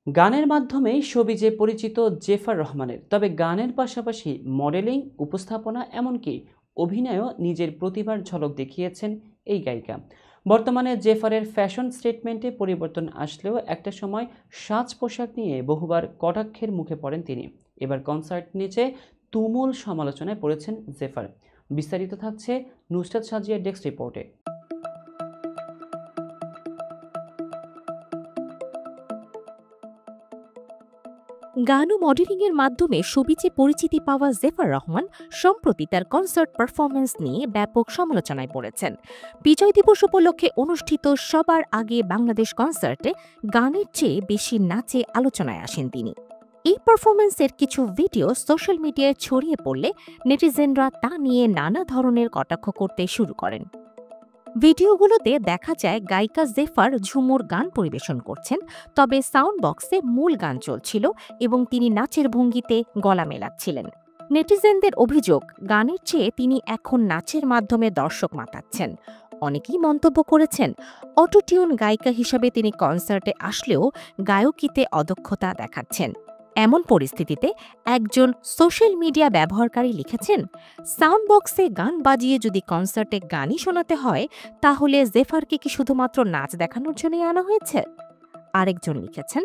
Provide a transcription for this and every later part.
গানের মাধ্যমেই সবিজে পরিচিত জেফার রহমানের, তবে গানের পাশাপাশি মডেলিং, উপস্থাপনা এমনকি অভিনয়ও নিজের প্রতিভার ঝলক দেখিয়েছেন এই গায়িকা। বর্তমানে জেফারের ফ্যাশন স্টেটমেন্টে পরিবর্তন আসলেও একটা সময় সাজ পোশাক নিয়ে বহুবার কটাক্ষের মুখে পড়েন তিনি। এবার কনসার্ট নিচে তুমুল সমালোচনায় পড়েছেন জেফার। বিস্তারিত থাকছে নুসরাত সাজিয়ার ডেস্ক রিপোর্টে। গান ও মডেলিংয়ের মাধ্যমে সবিজে পরিচিতি পাওয়া জেফার রহমান সম্প্রতি তার কনসার্ট পারফরমেন্স নিয়ে ব্যাপক সমালোচনায় পড়েছেন। বিজয় দিবস উপলক্ষে অনুষ্ঠিত সবার আগে বাংলাদেশ কনসার্টে গানের চেয়ে বেশি নাচে আলোচনায় আসেন তিনি। এই পারফরমেন্সের কিছু ভিডিও সোশ্যাল মিডিয়ায় ছড়িয়ে পড়লে নেটিজেনরা তা নিয়ে নানা ধরনের কটাক্ষ করতে শুরু করেন। ভিডিওগুলোতে দেখা যায় গায়িকা জেফার ঝুমুর গান পরিবেশন করছেন, তবে সাউন্ড বক্সে মূল গান চলছিল এবং তিনি নাচের ভঙ্গিতে গলা মেলাচ্ছিলেন। নেটিজেনদের অভিযোগ, গানের চেয়ে তিনি এখন নাচের মাধ্যমে দর্শক মাতাচ্ছেন। অনেকেই মন্তব্য করেছেন, অটোটিউন গায়িকা হিসাবে তিনি কনসার্টে আসলেও গায়কিতে অদক্ষতা দেখাচ্ছেন। এমন পরিস্থিতিতে একজন সোশ্যাল মিডিয়া ব্যবহারকারী লিখেছেন, সাউন্ড বক্সে গান বাজিয়ে যদি কনসার্টে গানই শোনাতে হয়, তাহলে জেফারকে কি শুধুমাত্র নাচ দেখানোর জন্যই আনা হয়েছে? আরেকজন লিখেছেন,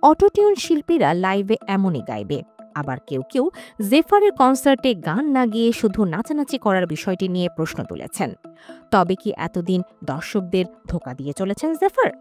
অটোটিউন শিল্পীরা লাইভে এমনই গাইবে। আবার কেউ কেউ জেফারের কনসার্টে গান না গিয়ে শুধু নাচানাচি করার বিষয়টি নিয়ে প্রশ্ন তুলেছেন। তবে কি এতদিন দর্শকদের ধোঁকা দিয়ে চলেছেন জেফার?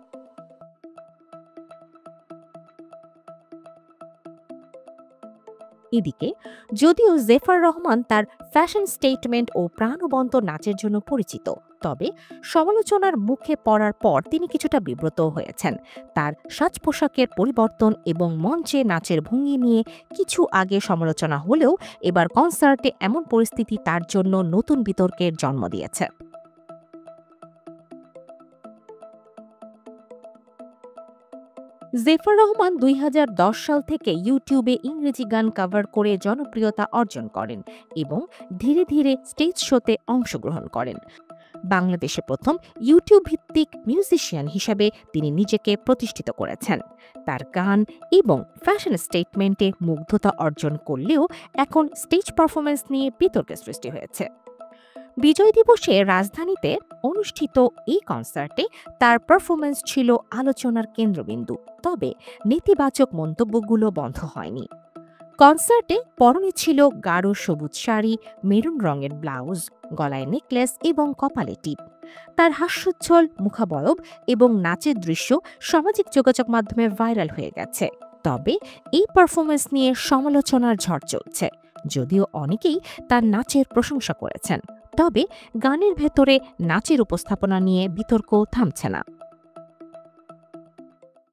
এদিকে যদিও জেফার রহমান তার ফ্যাশন স্টেটমেন্ট ও প্রাণবন্ত নাচের জন্য পরিচিত, তবে সমালোচনার মুখে পড়ার পর তিনি কিছুটা বিব্রত হয়েছেন। তার সাজ পোশাকের পরিবর্তন এবং মঞ্চে নাচের ভঙ্গি নিয়ে কিছু আগে সমালোচনা হলেও এবার কনসার্টে এমন পরিস্থিতি তার জন্য নতুন বিতর্কের জন্ম দিয়েছে। জেফার রহমান ২০১০ সাল থেকে ইউটিউবে ইংরেজি গান কভার করে জনপ্রিয়তা অর্জন করেন এবং ধীরে ধীরে স্টেজ শোতে অংশগ্রহণ করেন। বাংলাদেশে প্রথম ইউটিউব ভিত্তিক মিউজিশিয়ান হিসাবে তিনি নিজেকে প্রতিষ্ঠিত করেছেন। তার গান এবং ফ্যাশন স্টেটমেন্টে মুগ্ধতা অর্জন করলেও এখন স্টেজ পারফরমেন্স নিয়ে বিতর্কের সৃষ্টি হয়েছে। বিজয় দিবসে রাজধানীতে অনুষ্ঠিত এই কনসার্টে তার পারফরমেন্স ছিল আলোচনার কেন্দ্রবিন্দু, তবে নেতিবাচক মন্তব্যগুলো বন্ধ হয়নি। কনসার্টে পরনে ছিল গাঢ় সবুজ শাড়ি, মেরুন রঙের ব্লাউজ, গলায় নেকলেস এবং কপালে টিপ। তার হাস্যোজ্জ্বল মুখাবয়ব এবং নাচের দৃশ্য সামাজিক যোগাযোগ মাধ্যমে ভাইরাল হয়ে গেছে। তবে এই পারফরমেন্স নিয়ে সমালোচনার ঝড় চলছে। যদিও অনেকেই তার নাচের প্রশংসা করেছেন, তবে গানের ভেতরে নাচের উপস্থাপনা নিয়ে বিতর্ক থামছে না।